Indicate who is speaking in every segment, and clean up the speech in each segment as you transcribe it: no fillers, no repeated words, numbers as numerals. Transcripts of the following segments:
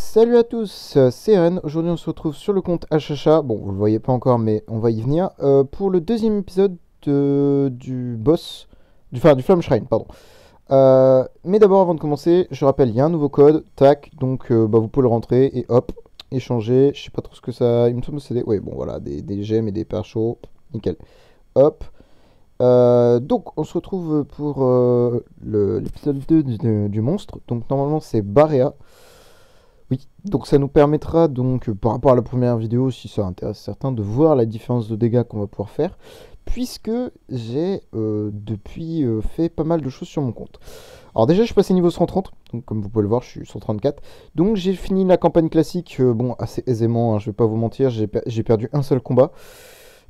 Speaker 1: Salut à tous, c'est Ren. Aujourd'hui on se retrouve sur le compte HHA. Bon, vous le voyez pas encore, mais on va y venir. Pour le deuxième épisode du boss, du Flame Shrine, pardon. Mais d'abord, avant de commencer, je rappelle, il y a un nouveau code, tac, donc vous pouvez le rentrer et hop, échanger. Je sais pas trop ce que ça. Il me semble que c'est des. Oui, bon voilà, des gemmes et des perchos, nickel. Hop. Donc on se retrouve pour l'épisode 2 du monstre. Donc normalement c'est Barea. Oui, donc ça nous permettra donc par rapport à la première vidéo, si ça intéresse certains, de voir la différence de dégâts qu'on va pouvoir faire, puisque j'ai depuis fait pas mal de choses sur mon compte. Alors déjà, je suis passé niveau 130, donc comme vous pouvez le voir, je suis 134. Donc j'ai fini la campagne classique, bon, assez aisément, hein, je vais pas vous mentir, j'ai perdu un seul combat.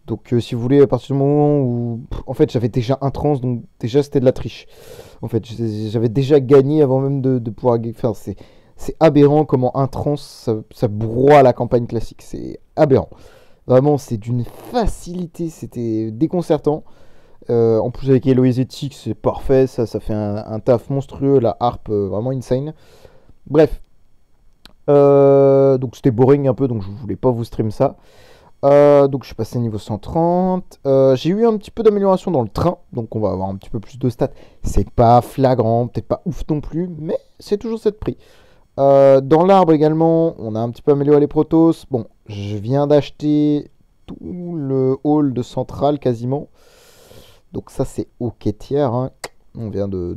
Speaker 1: Donc si vous voulez, à partir du moment où... En fait, j'avais déjà un trans, donc déjà c'était de la triche. En fait, j'avais déjà gagné avant même de pouvoir... Enfin, c'est aberrant comment un trans, ça broie la campagne classique. C'est aberrant. Vraiment, c'est d'une facilité, c'était déconcertant. En plus, avec Héloïse Ethic, c'est parfait. Ça fait un taf monstrueux. La harpe, vraiment insane. Bref. Donc c'était boring un peu, donc je voulais pas vous stream ça. Donc je suis passé niveau 130. J'ai eu un petit peu d'amélioration dans le train, donc on va avoir un petit peu plus de stats. C'est pas flagrant, peut-être pas ouf non plus, mais c'est toujours cette prix. Dans l'arbre également, on a un petit peu amélioré les protos. Bon, je viens d'acheter tout le hall de centrale quasiment. Donc ça c'est ok tiers, hein. On vient de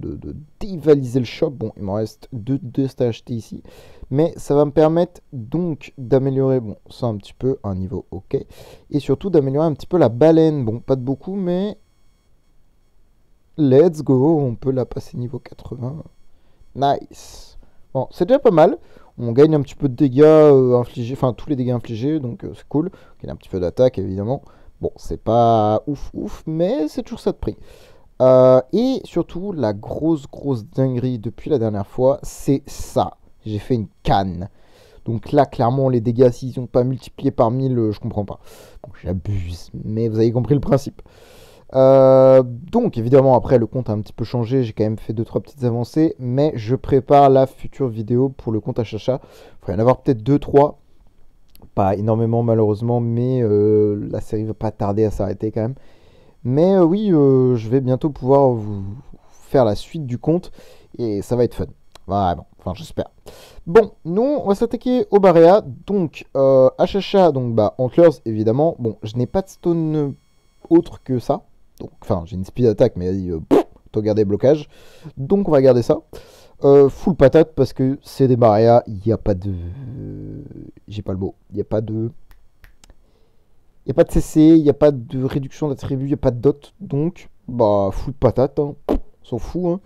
Speaker 1: dévaliser le shop. Bon, il m'en reste deux à acheter ici. Mais ça va me permettre donc d'améliorer, bon, ça un petit peu, un niveau ok. Et surtout d'améliorer un petit peu la baleine. Bon, pas de beaucoup, mais let's go. On peut la passer niveau 80. Nice. Bon, c'est déjà pas mal. On gagne un petit peu de dégâts infligés, enfin tous les dégâts infligés, donc c'est cool. On gagne un petit peu d'attaque, évidemment. Bon, c'est pas ouf ouf, mais c'est toujours ça de prix. Et surtout, la grosse dinguerie depuis la dernière fois, c'est ça. J'ai fait une canne. Donc là, clairement, les dégâts, s'ils n'ont pas multiplié par 1000, je comprends pas. Bon, j'abuse, mais vous avez compris le principe. Donc évidemment après le compte a un petit peu changé, j'ai quand même fait 2-3 petites avancées, mais je prépare la future vidéo pour le compte HHA. Il va y en avoir peut-être 2-3, pas énormément malheureusement, mais la série va pas tarder à s'arrêter quand même. Mais oui, je vais bientôt pouvoir vous faire la suite du compte et ça va être fun. Vraiment, enfin j'espère. Bon, nous on va s'attaquer au Barea, donc HHA, donc bah Antlers évidemment. Bon, je n'ai pas de stone autre que ça. Donc, enfin, j'ai une speed attack, mais vas-y, auto garder blocage. Donc, on va garder ça. Full patate parce que c'est des Barea. Il n'y a pas de. J'ai pas le mot. Il n'y a pas de. Il n'y a pas de CC, il n'y a pas de réduction d'attribut, il n'y a pas de dot. Donc, bah, full patate. Hein. On s'en fout.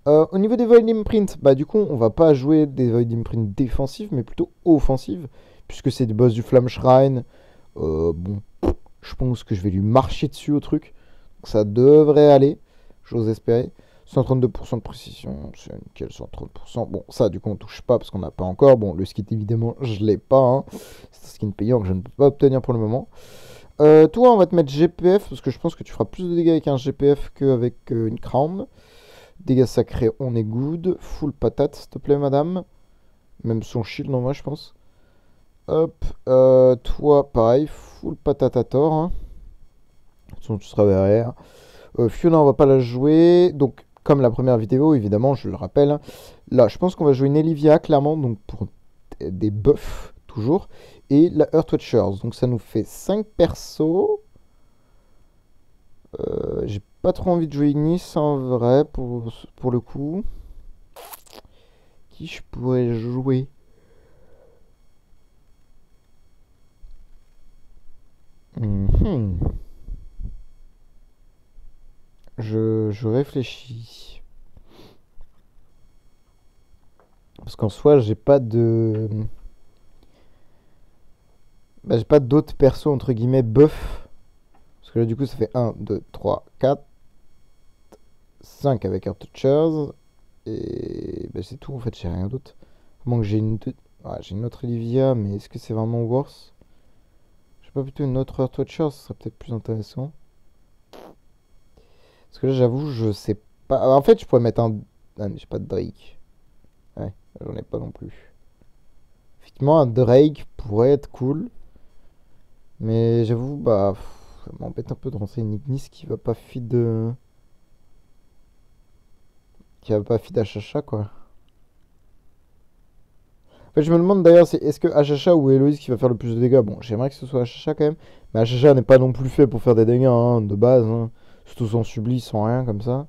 Speaker 1: Hein. Au niveau des Void Imprint, bah, du coup, on va pas jouer des Void Imprint défensives, mais plutôt offensives. Puisque c'est des boss du Flame Shrine. Bon, je pense que je vais lui marcher dessus au truc. Ça devrait aller, j'ose espérer. 132% de précision, c'est nickel, 130%. Bon, ça, du coup, on touche pas parce qu'on n'a pas encore. Bon, le skin, évidemment, je l'ai pas. Hein. C'est un skin payant que je ne peux pas obtenir pour le moment. Toi, on va te mettre GPF parce que je pense que tu feras plus de dégâts avec un GPF qu'avec une crown. Dégâts sacrés, on est good. Full patate, s'il te plaît, madame. Même son shield, en vrai, je pense. Hop, toi, pareil, full patate à tort. Hein. De toute façon, tu seras derrière. Fiona, on va pas la jouer. Donc, comme la première vidéo, évidemment, je le rappelle. Hein. Là, je pense qu'on va jouer une Elivia, clairement, donc pour des buffs, toujours. Et la Earthwatchers. Donc, ça nous fait 5 persos. J'ai pas trop envie de jouer Ignis, en vrai, pour le coup. Qui je pourrais jouer? Je réfléchis. Parce qu'en soi, j'ai pas de. Bah, j'ai pas d'autres persos entre guillemets buff. Parce que là, du coup, ça fait 1, 2, 3, 4, 5 avec Artouchers. Et bah, c'est tout en fait, j'ai rien d'autre. À moins que j'ai une autre Olivia, mais est-ce que c'est vraiment worse? Je sais pas, plutôt une autre Artouchers, ce serait peut-être plus intéressant. Parce que là, j'avoue, je sais pas. En fait, je pourrais mettre un. Ah, mais j'ai pas de Drake. Ouais, j'en ai pas non plus. Effectivement, un Drake pourrait être cool. Mais j'avoue, bah, ça m'embête un peu de rentrer une Ignis qui va pas feed Achacha, quoi. En fait, je me demande d'ailleurs, est-ce que Achacha ou Héloïse qui va faire le plus de dégâts? Bon, j'aimerais que ce soit Achacha quand même. Mais Achacha n'est pas non plus fait pour faire des dégâts, hein, de base, hein. Surtout sans subli, sans rien, comme ça.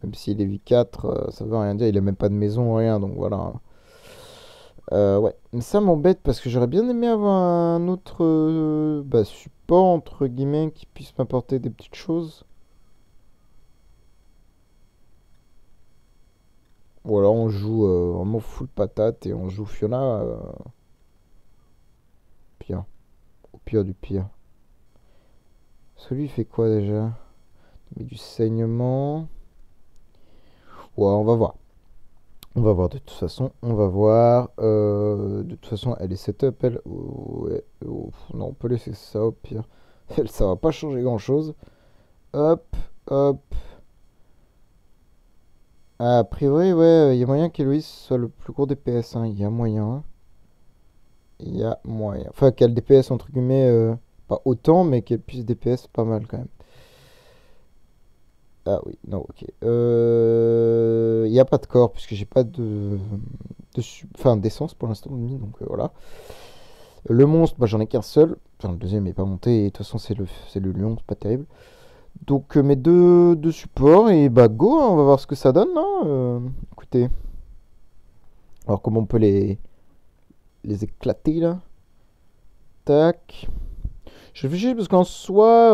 Speaker 1: Même s'il est V4, ça veut rien dire. Il a même pas de maison, rien, donc voilà. Ouais, mais ça m'embête parce que j'aurais bien aimé avoir un autre bah, support, entre guillemets, qui puisse m'apporter des petites choses. Ou alors on joue vraiment full patate et on joue Fiona pire. Au pire du pire. Celui il fait quoi déjà? Il met du saignement. Ouais, on va voir. On va voir de toute façon. On va voir. De toute façon, elle est setup, elle. Ouais. Oh, non, on peut laisser ça au pire. Elle, ça va pas changer grand chose. Hop, hop. Ah, a priori, ouais, il y a moyen qu'Héloïse soit le plus gros DPS, hein. Il y a moyen. Il y a moyen. Enfin, qu'elle DPS entre guillemets, pas autant, mais qu'elle puisse DPS pas mal quand même. Ah oui, non, ok. Il n'y a pas de corps, puisque j'ai pas enfin, d'essence pour l'instant de mis, donc voilà. Le monstre, bah, j'en ai qu'un seul. Enfin, le deuxième n'est pas monté, et de toute façon, c'est le lion, c'est pas terrible. Donc, mes deux supports, et bah, go, hein, on va voir ce que ça donne, hein. Écoutez. Alors, comment on peut les éclater, là? Tac. Je réfléchis, parce qu'en soi,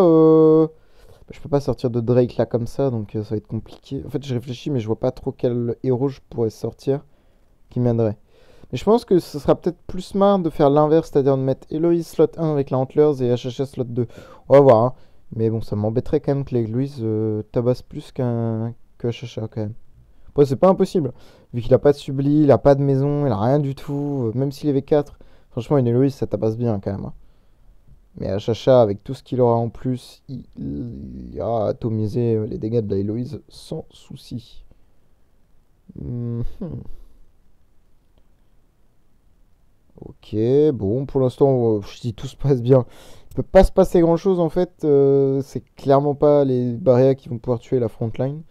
Speaker 1: je peux pas sortir de Drake là comme ça, donc ça va être compliqué. En fait, je réfléchis, mais je vois pas trop quel héros je pourrais sortir qui m'aiderait. Mais je pense que ce sera peut-être plus smart de faire l'inverse, c'est-à-dire de mettre Héloïse slot 1 avec la Antlers et HHS slot 2. On va voir, hein. Mais bon, ça m'embêterait quand même que l'Héloïse tabasse plus que HHA quand même. Après, c'est pas impossible. Vu qu'il a pas de subli, il a pas de maison, il a rien du tout. Même s'il est V4, franchement, une Héloïse, ça tabasse bien quand même, hein. Mais HHA, avec tout ce qu'il aura en plus, il ira atomiser les dégâts de la Héloïse sans souci. Mhm. Ok, bon, pour l'instant, si tout se passe bien, il peut pas se passer grand-chose en fait. C'est clairement pas les barrières qui vont pouvoir tuer la frontline.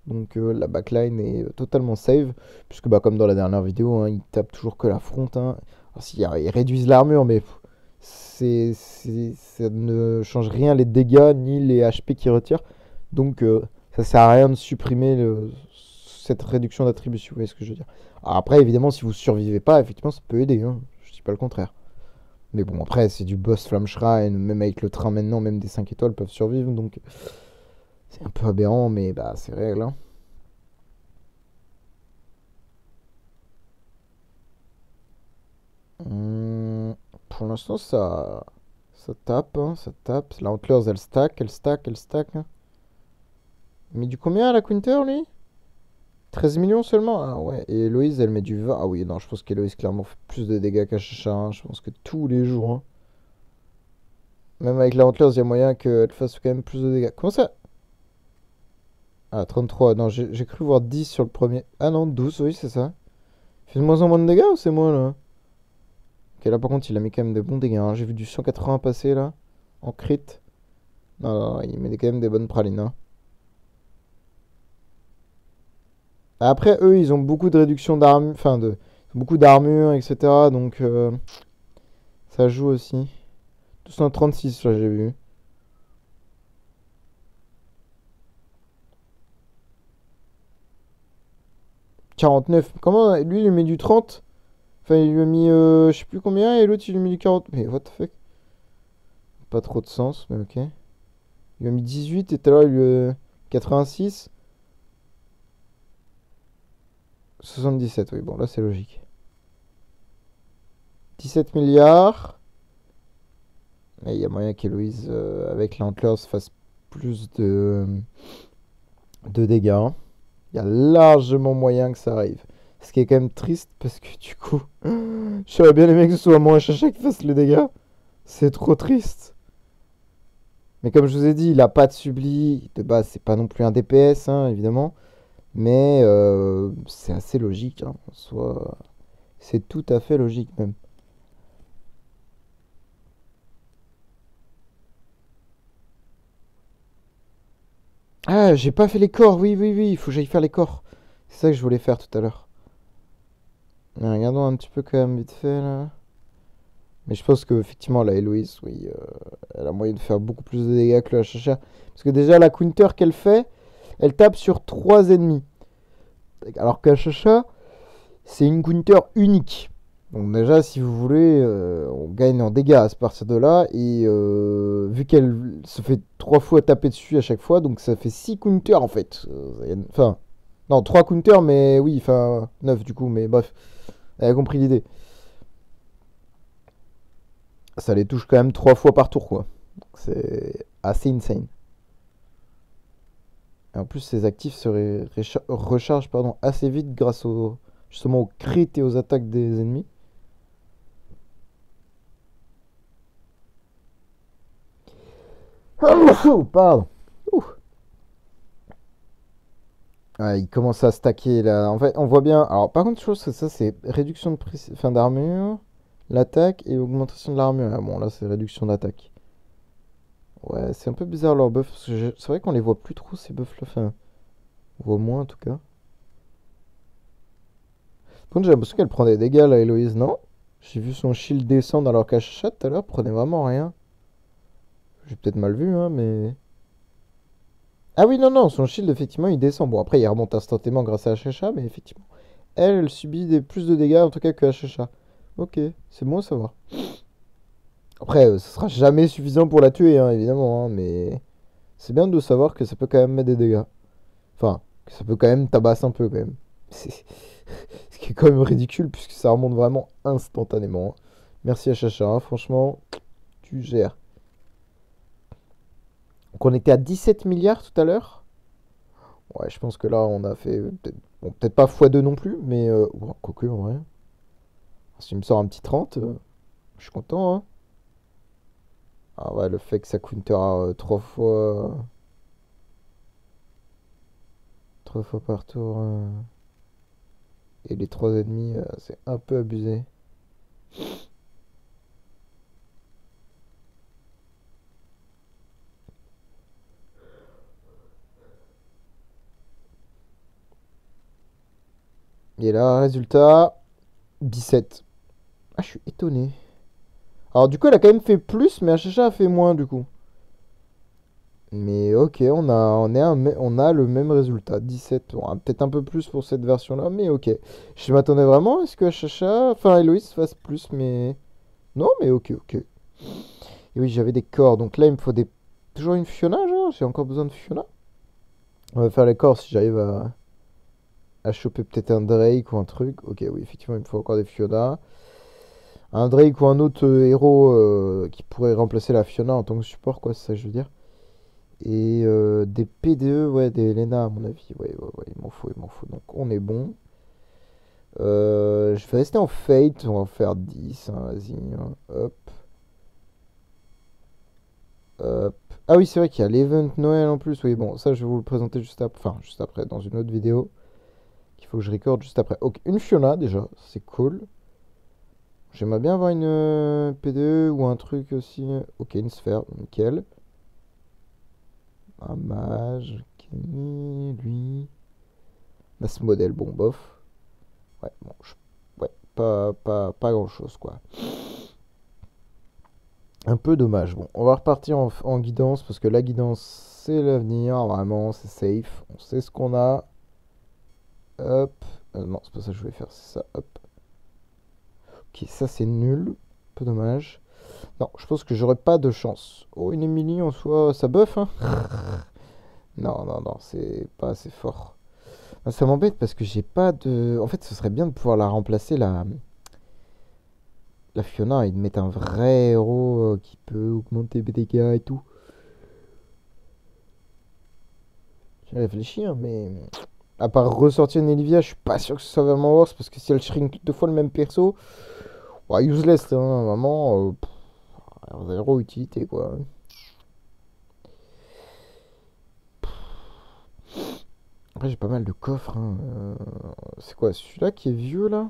Speaker 1: Donc la backline est totalement save. Puisque bah, comme dans la dernière vidéo, hein, ils tapent toujours que la front, hein. Alors, ils réduisent l'armure, mais ça ne change rien les dégâts ni les HP qu'ils retirent. Donc ça sert à rien de supprimer cette réduction d'attribution. Vous voyez ce que je veux dire? Alors, après, évidemment, si vous survivez pas, effectivement, ça peut aider, hein. Je dis pas le contraire. Mais bon, après, c'est du boss Flamme Shrine. Même avec le train maintenant, même des 5 étoiles peuvent survivre. Donc c'est un peu aberrant, mais bah c'est réel, hein. Pour l'instant, ça tape, hein, ça tape. La Antlers, elle stack, elle stack, elle stack, hein. Mais du combien la Quinter, lui? 13 millions seulement? Ah ouais, et Héloïse, elle met du 20. Ah oui, non, je pense qu'Héloïse, clairement, fait plus de dégâts qu'Achacha, hein. Je pense que tous les jours, hein. Même avec la Antlers, il y a moyen qu'elle fasse quand même plus de dégâts. Comment ça? Ah, 33. Non, j'ai cru voir 10 sur le premier. Ah non, 12, oui, c'est ça. Il fait de moins en moins de dégâts ou c'est moi, là? Ok, là, par contre, il a mis quand même des bons dégâts, hein. J'ai vu du 180 passer, là, en crit. Non, non, non, il met quand même des bonnes pralines, hein. Après, eux, ils ont beaucoup de réduction d'armure, enfin, beaucoup d'armure, etc. Donc, ça joue aussi. 236, là, j'ai vu. 49. Comment? Lui, il lui met du 30. Enfin, il lui a mis, je sais plus combien, et l'autre, il lui met du 40. Mais what the fuck? Pas trop de sens, mais ok. Il lui a mis 18, et tout à l'heure, il lui a 86. 77, oui, bon, là, c'est logique. 17 milliards. Mais il y a moyen qu'Héloïse, avec l'Antlers, fasse plus de dégâts, hein. Il y a largement moyen que ça arrive. Ce qui est quand même triste parce que du coup, j'aurais bien aimé que ce soit moi Chacha qui fasse les dégâts. C'est trop triste. Mais comme je vous ai dit, il a pas de subli. De base, c'est pas non plus un DPS, hein, évidemment. Mais c'est assez logique, hein. Soit C'est tout à fait logique même. Ah, j'ai pas fait les corps. Oui, oui, oui, il faut que j'aille faire les corps. C'est ça que je voulais faire tout à l'heure. Mais regardons un petit peu quand même vite fait là. Mais je pense que effectivement la Héloïse, oui, elle a moyen de faire beaucoup plus de dégâts que la Chacha. Parce que déjà la counter qu'elle fait, elle tape sur 3 ennemis. Alors que la Chacha, c'est une counter unique. Donc déjà, si vous voulez, on gagne en dégâts à partir de là. Et vu qu'elle se fait 3 fois taper dessus à chaque fois, donc ça fait 6 counters en fait. Enfin, non, 3 counters, mais oui, enfin 9 du coup, mais bref, elle a compris l'idée. Ça les touche quand même 3 fois par tour, quoi. C'est assez insane. Et en plus, ses actifs se rechargent pardon, assez vite grâce justement aux crits et aux attaques des ennemis. Pardon. Ouh. Ouais, il commence à stacker là. En fait, on voit bien. Alors, par contre, je trouve que ça, c'est réduction de fin d'armure, l'attaque et augmentation de l'armure. Ah bon, là, c'est réduction d'attaque. Ouais, c'est un peu bizarre leur buff. Parce que c'est vrai qu'on les voit plus trop ces buffs là. Enfin, on voit moins en tout cas. Par contre, j'ai l'impression qu'elle prend des dégâts là, Héloïse, non? J'ai vu son shield descendre alors qu'à chat tout à l'heure prenait vraiment rien. J'ai peut-être mal vu, hein, mais. Ah oui, non, non, son shield, effectivement, il descend. Bon, après, il remonte instantanément grâce à Hachacha, mais effectivement. Elle subit plus de dégâts, en tout cas, que Hachacha. Ok, c'est bon à savoir. Après, ce sera jamais suffisant pour la tuer, hein, évidemment, hein, mais c'est bien de savoir que ça peut quand même mettre des dégâts. Enfin, que ça peut quand même tabasser un peu, quand même. Ce qui est quand même ridicule, puisque ça remonte vraiment instantanément, hein. Merci Hachacha, hein, franchement, tu gères. Donc on était à 17 milliards tout à l'heure. Ouais, je pense que là, on a fait bon, peut-être pas x2 non plus, mais bon, quoique en vrai. Si me sort un petit 30, je suis content, hein. Ah ouais, le fait que ça coûtera 3 fois par tour et les 3 ennemis, c'est un peu abusé. Et là, résultat, 17. Ah, je suis étonné. Alors du coup, elle a quand même fait plus, mais Achacha a fait moins du coup. Mais ok, on a le même résultat, 17. Bon, peut-être un peu plus pour cette version-là, mais ok. Je m'attendais vraiment à ce que Achacha, enfin Héloïse fasse plus, mais... Non, mais ok, ok. Et oui, j'avais des corps, donc là, il me faut toujours une Fiona, genre? J'ai encore besoin de Fiona? On va faire les corps si j'arrive à choper peut-être un Drake ou un truc. Ok, oui, effectivement, il me faut encore des Fiona. Un Drake ou un autre héros qui pourrait remplacer la Fiona en tant que support, quoi, c'est ça que je veux dire. Et des PDE, ouais, des Elena à mon avis. Ouais, ouais, ouais, il m'en faut, il m'en faut. Donc on est bon. Je vais rester en Fate, on va en faire 10, hein, vas-y, hein. Hop, hop. Ah oui, c'est vrai qu'il y a l'event Noël en plus. Oui, bon, ça je vais vous le présenter juste après, enfin, juste après, dans une autre vidéo. Qu'il faut que je recorde juste après. Ok, une Fiona déjà, c'est cool. J'aimerais bien avoir une PDE ou un truc aussi. Ok, une sphère, nickel. Un mage, Kenny, lui. Mass modèle, bon, bof. Ouais, bon, ouais, pas grand chose, quoi. Un peu dommage. Bon, on va repartir en guidance parce que la guidance, c'est l'avenir. Vraiment, c'est safe. On sait ce qu'on a. Hop. Non, c'est pas ça que je voulais faire, c'est ça. Hop. Ok, ça c'est nul. Un peu dommage. Non, je pense que j'aurais pas de chance. Oh, une Emily en soi, ça buff, hein. Non, non, non, c'est pas assez fort. Ah, ça m'embête parce que j'ai pas de. En fait, ce serait bien de pouvoir la remplacer, la Fiona, et de mettre un vrai héros qui peut augmenter les dégâts et tout. J'ai réfléchi, hein, mais. À part ressortir une Olivia, je suis pas sûr que ce soit vraiment worse parce que si elle shrink deux fois le même perso, ouais, useless, hein, vraiment. Zéro utilité, quoi. Après, j'ai pas mal de coffres, hein. C'est quoi, celui-là qui est vieux, là?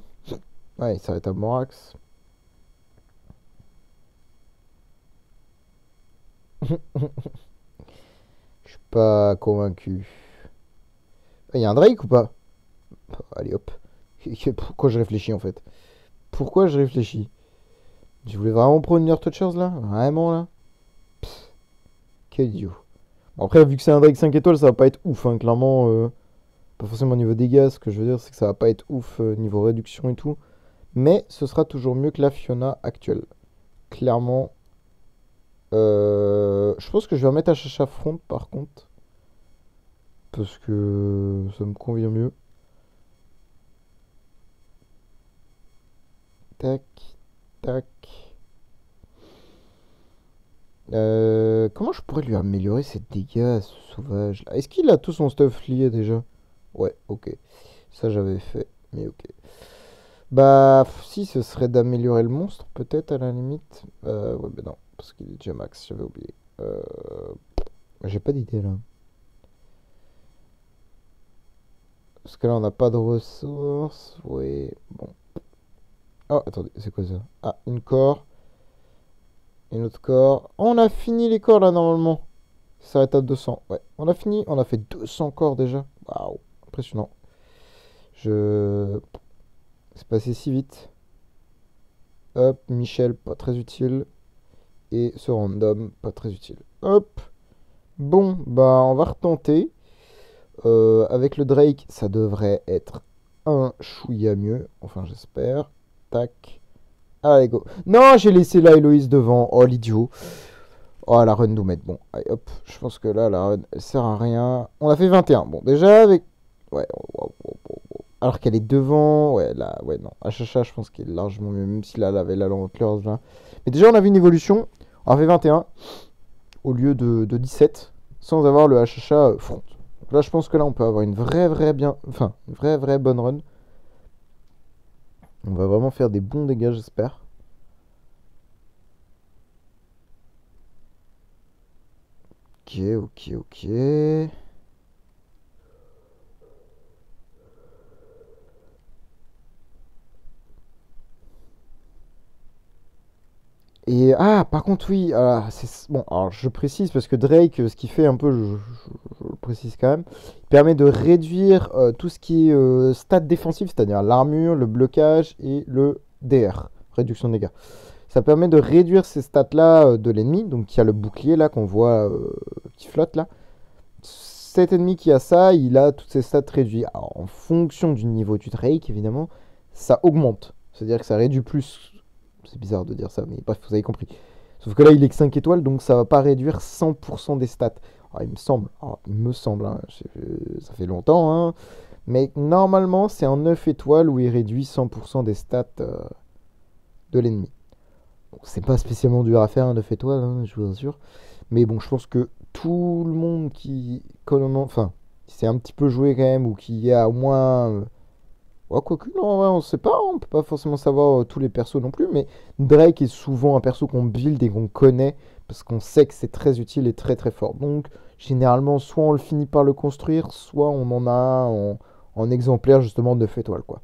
Speaker 1: Ouais, il s'arrête à Morax. Je suis pas convaincu. Il y a un Drake ou pas? Allez hop. Pourquoi je réfléchis en fait? Pourquoi je réfléchis? Je voulais vraiment prendre une Earth Touchers là? Vraiment là? Pff, quel idiot. Bon, après, vu que c'est un Drake 5 étoiles, ça va pas être ouf, hein, clairement. Pas forcément niveau dégâts, ce que je veux dire, c'est que ça va pas être ouf niveau réduction et tout. Mais ce sera toujours mieux que la Fiona actuelle. Clairement. Je pense que je vais remettre Achacha front par contre. Parce que ça me convient mieux. Tac, tac. Comment je pourrais lui améliorer ses dégâts, ce sauvage là? Est-ce qu'il a tout son stuff lié déjà? Ouais, ok. Ça j'avais fait, mais ok. Bah, si, ce serait d'améliorer le monstre, peut-être à la limite. Ouais, mais non, parce qu'il est déjà max, j'avais oublié. J'ai pas d'idée là. Parce que là, on n'a pas de ressources. Ouais, bon. Oh, attendez, c'est quoi ça? Ah, une corps. Une autre corps. Oh, on a fini les corps là, normalement. Ça s'arrête à 200. Ouais, on a fini. On a fait 200 corps déjà. Waouh, impressionnant. Je. C'est passé si vite. Hop, Michel, pas très utile. Et ce random, pas très utile. Hop. Bon, bah, on va retenter. Avec le Drake, ça devrait être un chouïa mieux. Enfin, j'espère. Tac. Allez, go. Non, j'ai laissé la Héloïse devant. Oh, l'idiot. Oh, la run nous met. Bon, allez, hop. Je pense que là, la run, elle sert à rien. On a fait 21. Bon, déjà, avec. Ouais, alors qu'elle est devant. Ouais, là, ouais, non. HHH, je pense qu'il est largement mieux. Même si là, elle avait la lenteur, là. Mais déjà, on a vu une évolution. On a fait 21 au lieu de 17. Sans avoir le HHA front. Donc là, je pense que là, on peut avoir une vraie bien. Enfin, une vraie bonne run. On va vraiment faire des bons dégâts, j'espère. Ok. Et ah, par contre, oui, bon, alors je précise parce que Drake, ce qu'il fait un peu, je le précise quand même, il permet de réduire tout ce qui est stats défensifs, c'est-à-dire l'armure, le blocage et le DR, réduction de dégâts. Ça permet de réduire ces stats-là de l'ennemi, donc il y a le bouclier là qu'on voit qui flotte là. Cet ennemi qui a ça, il a toutes ses stats réduites. Alors, en fonction du niveau du Drake, évidemment, ça augmente. C'est-à-dire que ça réduit plus. C'est bizarre de dire ça, mais bref, vous avez compris. Sauf que là, il est que 5 étoiles, donc ça va pas réduire 100% des stats. Alors, il me semble, hein, ça fait longtemps, hein, mais normalement, c'est en 9 étoiles où il réduit 100% des stats de l'ennemi. Bon, c'est pas spécialement dur à faire, un 9 étoiles, hein, je vous assure. Mais bon, je pense que tout le monde qui enfin, qui s'est un petit peu joué quand même, ou qui a au moins. Ouais, quoique, non, en vrai, on sait pas, on peut pas forcément savoir tous les persos non plus, mais Drake est souvent un perso qu'on build et qu'on connaît, parce qu'on sait que c'est très utile et très fort. Donc, généralement, soit on le finit par le construire, soit on en a un en exemplaire, justement, de 9 étoiles, quoi.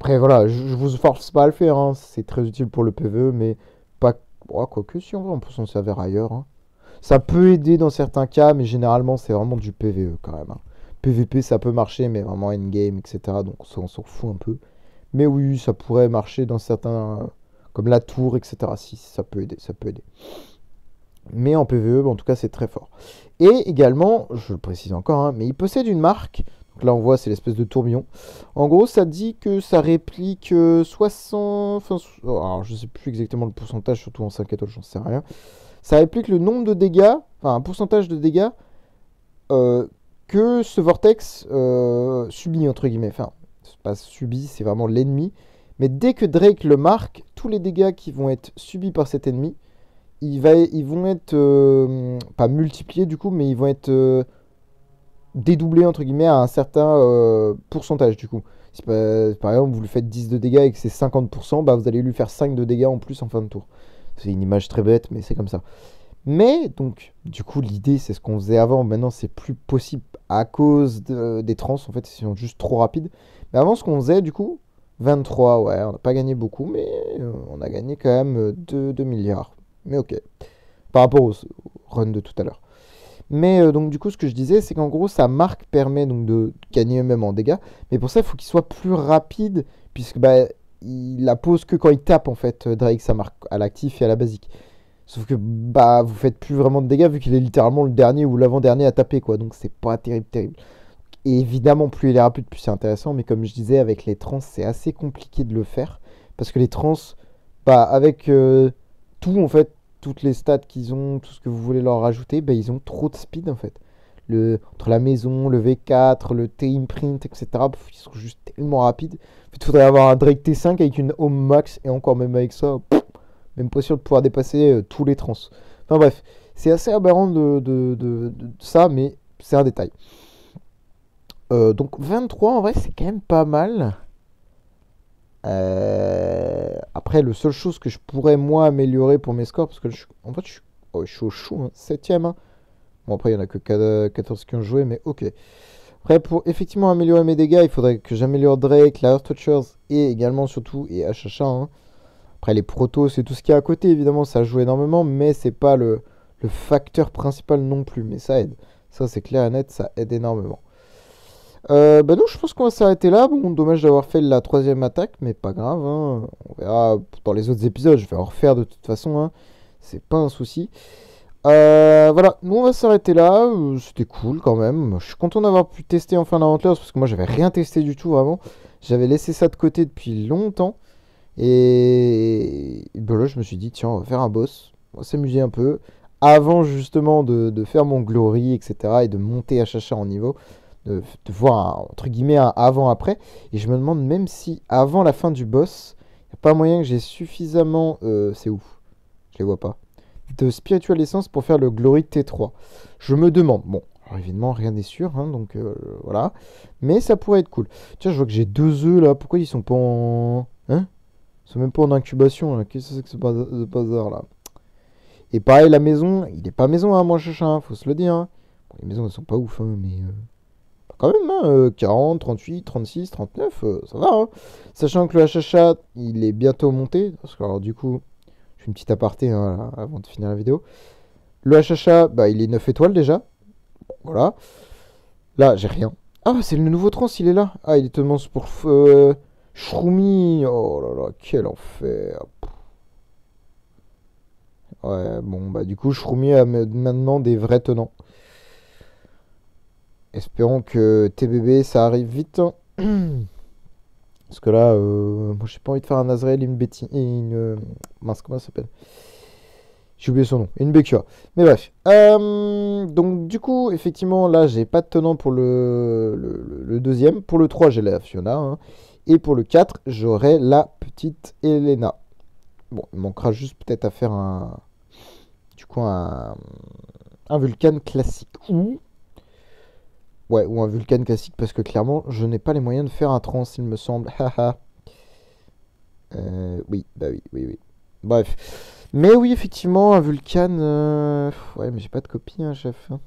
Speaker 1: Après, voilà, je vous force pas à le faire, hein, c'est très utile pour le PvE, mais pas. Ouais, quoique, si en vrai, on peut s'en servir ailleurs, hein. Ça peut aider dans certains cas, mais généralement, c'est vraiment du PvE quand même, hein. PvP, ça peut marcher, mais vraiment endgame, etc. Donc, ça, on s'en fout un peu. Mais oui, ça pourrait marcher dans certains. Comme la tour, etc. Si, ça peut aider, ça peut aider. Mais en PvE, en tout cas, c'est très fort. Et également, je le précise encore, hein, mais il possède une marque. Donc là, on voit, c'est l'espèce de tourbillon. En gros, ça dit que ça réplique 60. Enfin, alors, je sais plus exactement le pourcentage, surtout en 5 étoiles, j'en sais rien. Ça réplique le nombre de dégâts, enfin, un pourcentage de dégâts euh, que ce vortex subit, entre guillemets. Enfin, c'est pas subi, c'est vraiment l'ennemi. Mais dès que Drake le marque, tous les dégâts qui vont être subis par cet ennemi, ils vont être pas multipliés du coup, mais ils vont être dédoublés entre guillemets à un certain pourcentage du coup. Si par exemple vous lui faites 10 de dégâts et que c'est 50%, bah, vous allez lui faire 5 de dégâts en plus en fin de tour. C'est une image très bête, mais c'est comme ça. Mais donc, du coup, l'idée c'est ce qu'on faisait avant. Maintenant, c'est plus possible à cause des trans. En fait, ils sont juste trop rapides. Mais avant, ce qu'on faisait du coup, 23, ouais, on n'a pas gagné beaucoup, mais on a gagné quand même 2 milliards. Mais ok, par rapport au run de tout à l'heure. Mais donc du coup, ce que je disais, c'est qu'en gros, sa marque permet donc de gagner même en dégâts. Mais pour ça, il faut qu'il soit plus rapide, puisque bah, il la pose que quand il tape en fait Drake, sa marque à l'actif et à la basique. Sauf que bah vous faites plus vraiment de dégâts vu qu'il est littéralement le dernier ou l'avant-dernier à taper quoi. Donc c'est pas terrible, terrible. Et évidemment, plus il est rapide, plus c'est intéressant. Mais comme je disais, avec les trans, c'est assez compliqué de le faire. Parce que les trans, bah, avec tout, en fait, toutes les stats qu'ils ont, tout ce que vous voulez leur rajouter, bah, ils ont trop de speed, en fait. Entre la maison, le V4, le T-Imprint, etc., ils sont juste tellement rapides. En fait, il faudrait avoir un Drake T5 avec une Home Max. Et encore même avec ça, même pas sûr de pouvoir dépasser tous les trans. Enfin bref, c'est assez aberrant de ça, mais c'est un détail. Donc 23 en vrai c'est quand même pas mal. Après le seule chose que je pourrais moi améliorer pour mes scores, parce que en fait je suis au chou, hein, 7ème. Hein. Bon après il n'y en a que 14 qui ont joué, mais ok. Après pour effectivement améliorer mes dégâts, il faudrait que j'améliore Drake, la Earth Touchers et également surtout et HHA. Hein. Après les protos c'est tout ce qu'il y a à côté évidemment, ça joue énormément, mais c'est pas le facteur principal non plus, mais ça aide. Ça c'est clair et net, ça aide énormément. Bah non, je pense qu'on va s'arrêter là. Bon, dommage d'avoir fait la troisième attaque, mais pas grave. Hein. On verra dans les autres épisodes. Je vais en refaire de toute façon. Hein. C'est pas un souci. Voilà, nous on va s'arrêter là. C'était cool quand même. Je suis content d'avoir pu tester enfin l'Aventurers parce que moi j'avais rien testé du tout vraiment. J'avais laissé ça de côté depuis longtemps. Et ben là, je me suis dit, tiens, on va faire un boss. On va s'amuser un peu. Avant justement de faire mon glory, etc. Et de monter à chacha en niveau de voir entre guillemets un avant-après. Et je me demande même si avant la fin du boss, il n'y a pas moyen que j'ai suffisamment. C'est où? Je les vois pas. De spiritual essence pour faire le Glory T3. Je me demande. Bon, alors évidemment, rien n'est sûr, hein, donc voilà. Mais ça pourrait être cool. Tiens, je vois que j'ai 2 œufs là. Pourquoi ils sont pas en. Hein? Ils sont même pas en incubation là. Qu'est-ce que c'est que ce bazar là? Et pareil, la maison, il est pas maison, hein, moi, chacha, hein, faut se le dire. Hein. Bon, les maisons, elles sont pas ouf, hein, mais. Quand même, hein, 40, 38, 36, 39, ça va. Hein. Sachant que le HHA, il est bientôt monté. Parce que, alors, du coup, je fais une petite aparté hein, là, avant de finir la vidéo. Le HHA, bah, il est 9 étoiles déjà. Bon, voilà. Là, j'ai rien. Ah, c'est le nouveau trans, il est là. Ah, il est tellement pour Shroomy. Oh là là, quel enfer. Ouais, bon, bah, du coup, Shroomy a maintenant des vrais tenants. Espérons que TBB ça arrive vite. Hein. Parce que là, moi j'ai pas envie de faire un Azrael et une Betty. Et une. Mince, comment ça s'appelle? J'ai oublié son nom. Une Bekua. Mais bref. Donc du coup, effectivement, là j'ai pas de tenant pour le deuxième. Pour le 3, j'ai la Fiona. Hein. Et pour le 4, j'aurai la petite Elena. Bon, il manquera juste peut-être à faire un. Du coup, un Vulcan classique. Ouais, ou un Vulcan classique, parce que clairement, je n'ai pas les moyens de faire un trans, il me semble. Haha. Oui, bah oui, oui, oui. Bref. Mais oui, effectivement, un Vulcan. Ouais, mais j'ai pas de copie, hein, chef. Hein.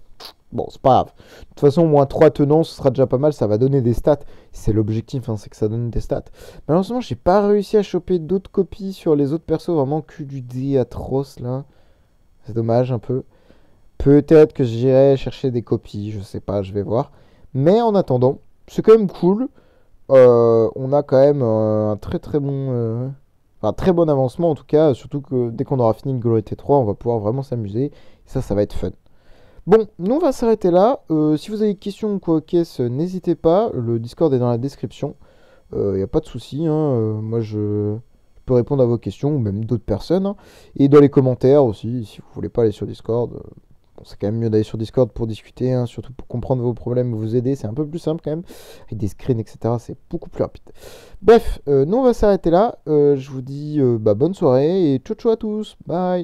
Speaker 1: Bon, c'est pas grave. De toute façon, au moins 3 tenants, ce sera déjà pas mal. Ça va donner des stats. C'est l'objectif, hein, c'est que ça donne des stats. Malheureusement, j'ai pas réussi à choper d'autres copies sur les autres persos. Vraiment que du dé atroce, là. C'est dommage, un peu. Peut-être que j'irai chercher des copies, je sais pas, je vais voir. Mais en attendant, c'est quand même cool. On a quand même un très très bon, enfin, très bon avancement en tout cas. Surtout que dès qu'on aura fini le Glory T3, on va pouvoir vraiment s'amuser. Et ça va être fun. Bon, nous on va s'arrêter là. Si vous avez des questions ou quoi qu'est-ce, n'hésitez pas. Le Discord est dans la description. Il n'y a pas de souci. Hein. Moi je peux répondre à vos questions ou même d'autres personnes. Hein. Et dans les commentaires aussi, si vous voulez pas aller sur Discord. C'est quand même mieux d'aller sur Discord pour discuter, hein, surtout pour comprendre vos problèmes, vous aider. C'est un peu plus simple quand même. Avec des screens, etc. C'est beaucoup plus rapide. Bref, nous on va s'arrêter là. Je vous dis bonne soirée et ciao ciao à tous. Bye.